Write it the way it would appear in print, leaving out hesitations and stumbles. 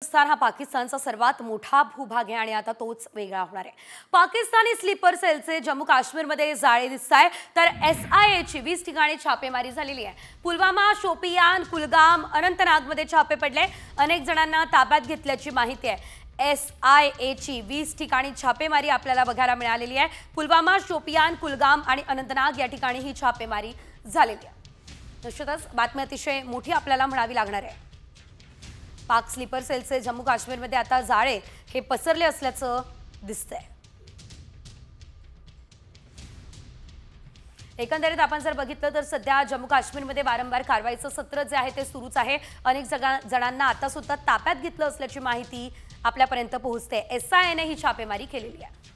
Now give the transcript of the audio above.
बलुचिस्तान हा पाकिस्तानचा सर्वात मोठा भूभाग आहे आणि आता तोच वेगळा होणार आहे। पाकिस्तानी स्लीपर सेलचे जम्मू काश्मीरमध्ये जाळे दिसताय, तर SIAची 20 ठिकाणी छापेमारी झालेली आहे। पुलवामा, शोपियान, कुलगाम, अनंतनागमध्ये छापे पडले, अनेक जणांना ताब्यात घेतल्याची माहिती आहे। SIAची 20 ठिकाणी छापेमारी आपल्याला बघायला मिळालेली आहे। पुलवामा, शोपियान, कुलगाम आणि अनंतनाग या ठिकाणी ही छापेमारी झालेली आहे। निश्चितच बातमी अतिशय मोठी आपल्याला म्हणावी लागणार आहे। पाक स्लीपर सेलचे जम्मू काश्मीरमध्ये आता जाळे हे पसरले असल्याचं दिसतंय। एकंदरीत आपण जर बघितलं तर सध्या जम्मू काश्मीरमध्ये वारंवार कारवाईचं सत्र जे आहे ते सुरूच आहे। अनेक जणांना आता सुद्धा ताब्यात घेतलं असल्याची माहिती आपल्यापर्यंत पोहोचते। SIAने ही छापेमारी केलेली आहे।